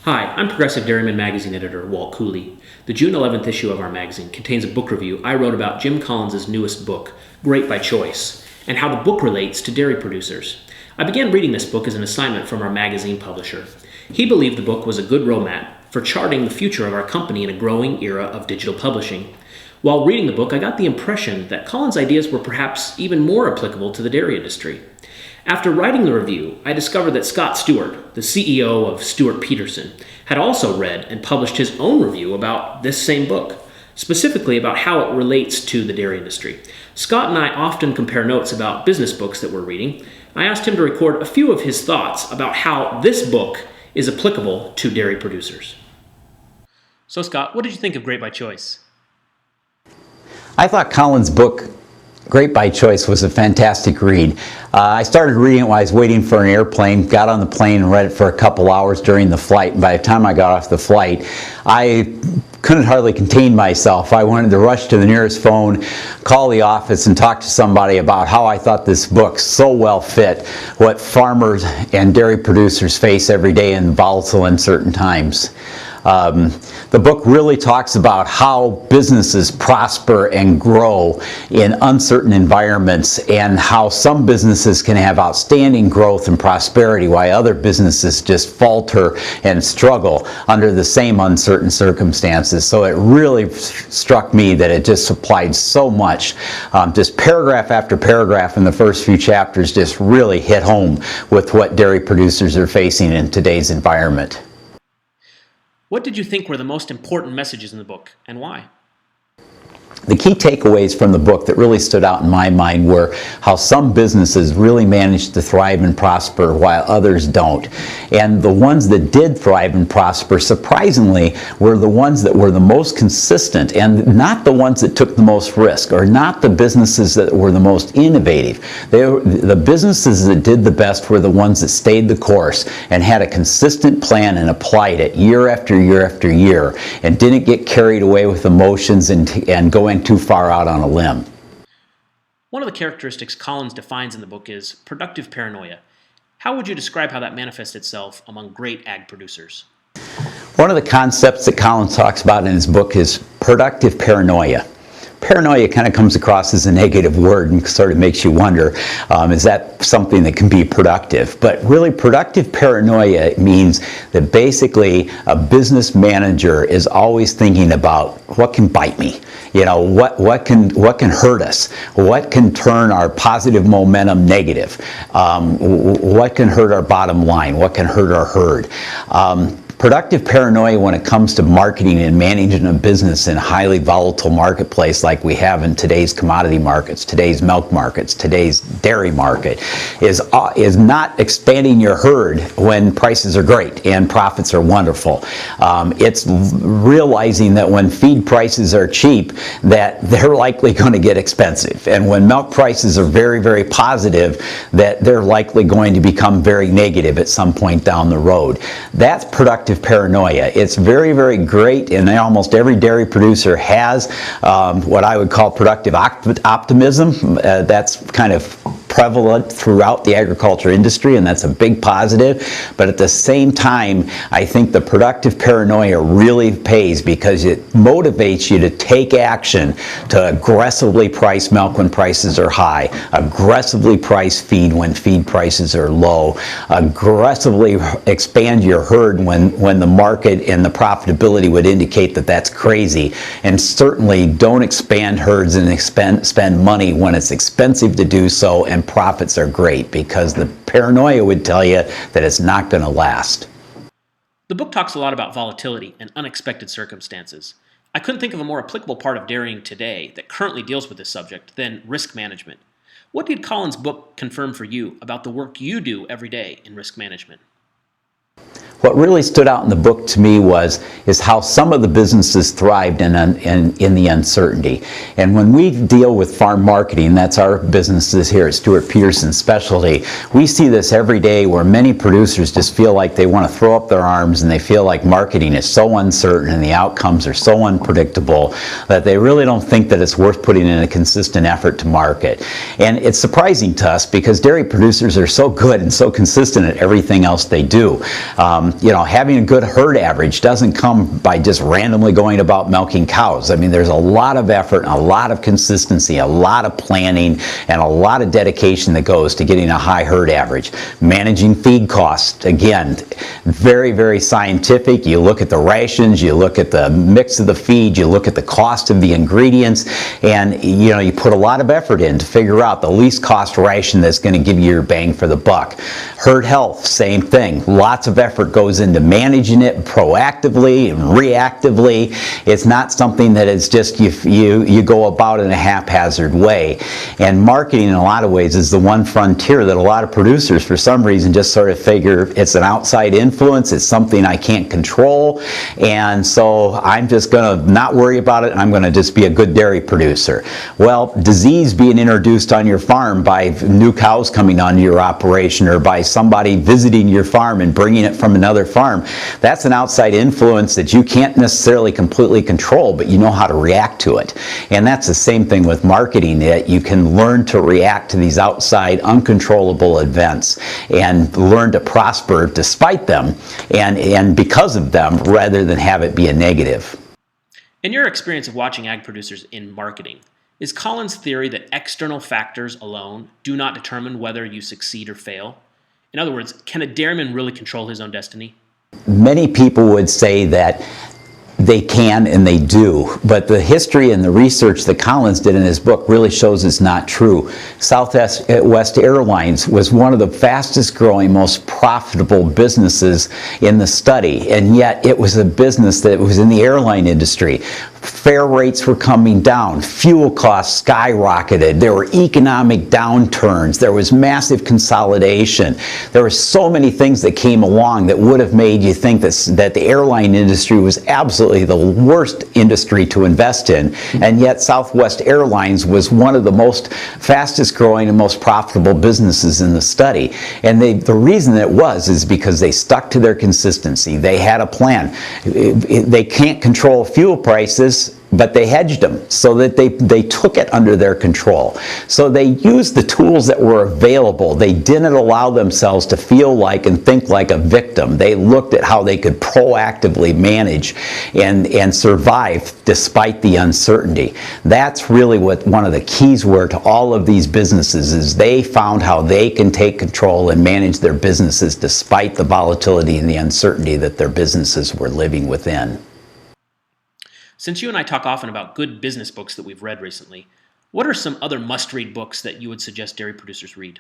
Hi, I'm Progressive Dairyman magazine editor Walt Cooley. The June 11th issue of our magazine contains a book review I wrote about Jim Collins' newest book, Great by Choice, and how the book relates to dairy producers. I began reading this book as an assignment from our magazine publisher. He believed the book was a good roadmap for charting the future of our company in a growing era of digital publishing. While reading the book, I got the impression that Collins' ideas were perhaps even more applicable to the dairy industry. After writing the review, I discovered that Scott Stewart, the CEO of Stewart-Peterson, had also read and published his own review about this same book, specifically about how it relates to the dairy industry. Scott and I often compare notes about business books that we're reading. I asked him to record a few of his thoughts about how this book is applicable to dairy producers. So Scott, what did you think of Great by Choice? I thought Collins' book, Great by Choice, was a fantastic read. I started reading it while I was waiting for an airplane, got on the plane and read it for a couple hours during the flight. And by the time I got off the flight, I couldn't hardly contain myself. I wanted to rush to the nearest phone, call the office, and talk to somebody about how I thought this book so well fit what farmers and dairy producers face every day in volatile, uncertain times. The book really talks about how businesses prosper and grow in uncertain environments, and how some businesses can have outstanding growth and prosperity while other businesses just falter and struggle under the same uncertain circumstances. So it really struck me that it just supplied so much. Just paragraph after paragraph in the first few chapters just really hit home with what dairy producers are facing in today's environment. What did you think were the most important messages in the book, and why? The key takeaways from the book that really stood out in my mind were how some businesses really managed to thrive and prosper while others don't. And the ones that did thrive and prosper, surprisingly, were the ones that were the most consistent, and not the ones that took the most risk, or not the businesses that were the most innovative. The businesses that did the best were the ones that stayed the course and had a consistent plan and applied it year after year after year, and didn't get carried away with emotions and going too far out on a limb. One of the characteristics Collins defines in the book is productive paranoia. How would you describe how that manifests itself among great ag producers? One of the concepts that Collins talks about in his book is productive paranoia. Paranoia kind of comes across as a negative word and sort of makes you wonder, is that something that can be productive? But really, productive paranoia means that basically a business manager is always thinking about what can bite me. You know, what can hurt us? What can turn our positive momentum negative? What can hurt our bottom line? What can hurt our herd? Productive paranoia when it comes to marketing and managing a business in a highly volatile marketplace like we have in today's commodity markets, today's milk markets, today's dairy market, is not expanding your herd when prices are great and profits are wonderful. It's realizing that when feed prices are cheap, that they're likely going to get expensive. And when milk prices are very, very positive, that they're likely going to become very negative at some point down the road. That's productive paranoia. It's very, very great, and almost every dairy producer has what I would call productive optimism. That's kind of prevalent throughout the agriculture industry, and that's a big positive. But at the same time, I think the productive paranoia really pays, because it motivates you to take action to aggressively price milk when prices are high, aggressively price feed when feed prices are low, aggressively expand your herd when the market and the profitability would indicate that that's crazy, and certainly don't expand herds and spend money when it's expensive to do so and profits are great, because the paranoia would tell you that it's not going to last. The book talks a lot about volatility and unexpected circumstances. I couldn't think of a more applicable part of dairying today that currently deals with this subject than risk management. What did Collins' book confirm for you about the work you do every day in risk management? What really stood out in the book to me is how some of the businesses thrived in the uncertainty. And when we deal with farm marketing, that's our businesses here at Stewart-Peterson Specialty, we see this every day where many producers just feel like they want to throw up their arms, and they feel like marketing is so uncertain and the outcomes are so unpredictable that they really don't think that it's worth putting in a consistent effort to market. And it's surprising to us because dairy producers are so good and so consistent at everything else they do. Having a good herd average doesn't come by just randomly going about milking cows. I mean, there's a lot of effort, a lot of consistency, a lot of planning, and a lot of dedication that goes to getting a high herd average. Managing feed costs, again, very, very scientific. You look at the rations, you look at the mix of the feed, you look at the cost of the ingredients, and you put a lot of effort in to figure out the least cost ration that's going to give you your bang for the buck. Herd health, same thing. Lots of effort goes into managing it proactively and reactively. It's not something that is just you go about in a haphazard way. And marketing in a lot of ways is the one frontier that a lot of producers for some reason just sort of figure it's an outside influence, it's something I can't control, and so I'm just going to not worry about it and I'm going to just be a good dairy producer. Well, disease being introduced on your farm by new cows coming onto your operation or by somebody visiting your farm and bringing it from another farm, that's an outside influence that you can't necessarily completely control, but you know how to react to it. And that's the same thing with marketing, that you can learn to react to these outside uncontrollable events and learn to prosper despite them and because of them, rather than have it be a negative. In your experience of watching ag producers in marketing, is Collins' theory that external factors alone do not determine whether you succeed or fail? In other words, can a dairyman really control his own destiny? Many people would say that they can and they do, but the history and the research that Collins did in his book really shows it's not true. Southwest Airlines was one of the fastest growing, most profitable businesses in the study, and yet it was a business that was in the airline industry. Fare rates were coming down, fuel costs skyrocketed, there were economic downturns, there was massive consolidation, there were so many things that came along that would have made you think that the airline industry was absolutely the worst industry to invest in, and yet Southwest Airlines was one of the most fastest growing and most profitable businesses in the study. And the reason it was is because they stuck to their consistency. They had a plan. They can't control fuel prices, but they hedged them so that they took it under their control. So they used the tools that were available. They didn't allow themselves to feel like and think like a victim. They looked at how they could proactively manage and survive despite the uncertainty. That's really what one of the keys were to all of these businesses, is they found how they can take control and manage their businesses despite the volatility and the uncertainty that their businesses were living within. Since you and I talk often about good business books that we've read recently, what are some other must-read books that you would suggest dairy producers read?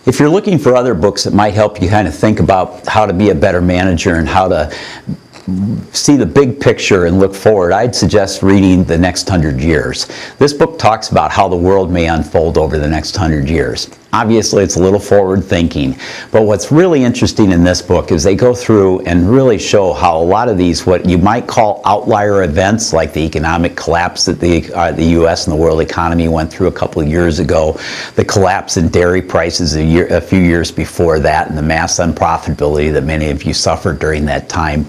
If you're looking for other books that might help you kind of think about how to be a better manager and how to see the big picture and look forward, I'd suggest reading The Next 100 Years. This book talks about how the world may unfold over the next 100 years. Obviously, it's a little forward thinking, but what's really interesting in this book is they go through and really show how a lot of these, what you might call outlier events, like the economic collapse that the U.S. and the world economy went through a couple of years ago, the collapse in dairy prices a few years before that, and the mass unprofitability that many of you suffered during that time.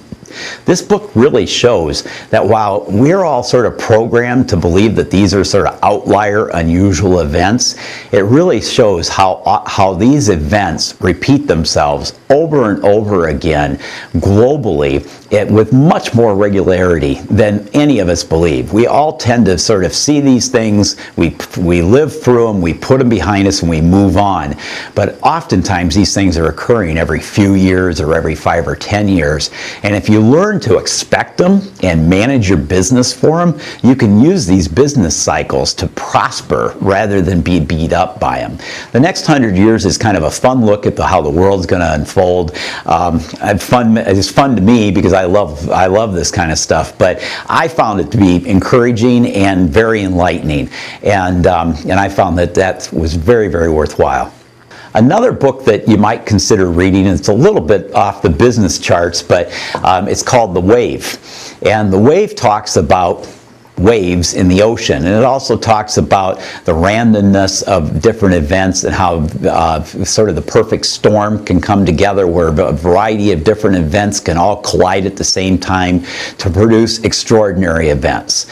This book really shows that while we're all sort of programmed to believe that these are sort of outlier, unusual events, it really shows how these events repeat themselves over and over again globally with much more regularity than any of us believe. We all tend to sort of see these things, we live through them, we put them behind us, and we move on. But oftentimes these things are occurring every few years or every 5 or 10 years. And if you learn to expect them and manage your business for them, you can use these business cycles to prosper rather than be beat up by them. The Next 100 Years is kind of a fun look at how the world's going to unfold. It's fun to me because I love this kind of stuff, but I found it to be encouraging and very enlightening, and I found that was very, very worthwhile. Another book that you might consider reading, and it's a little bit off the business charts, but it's called The Wave. And The Wave talks about waves in the ocean. And it also talks about the randomness of different events and how sort of the perfect storm can come together where a variety of different events can all collide at the same time to produce extraordinary events.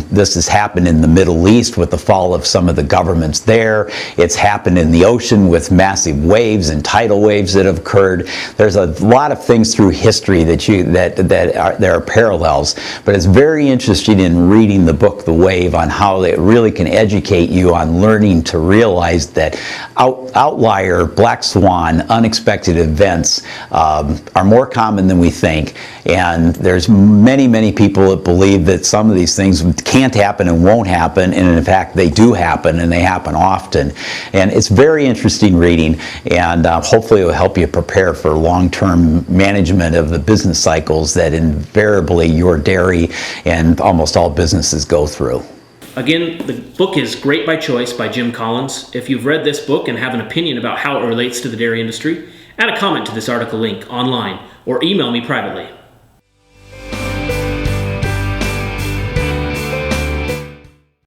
This has happened in the Middle East with the fall of some of the governments there. It's happened in the ocean with massive waves and tidal waves that have occurred. There's a lot of things through history there are parallels, but it's very interesting in reading the book The Wave on how it really can educate you on learning to realize that outlier, black swan, unexpected events are more common than we think, and there's many people that believe that some of these things can't happen and won't happen, and in fact they do happen, and they happen often. And it's very interesting reading, and hopefully it will help you prepare for long-term management of the business cycles that invariably your dairy and almost all businesses go through. Again, the book is Great by Choice by Jim Collins. If you've read this book and have an opinion about how it relates to the dairy industry, add a comment to this article link online or email me privately.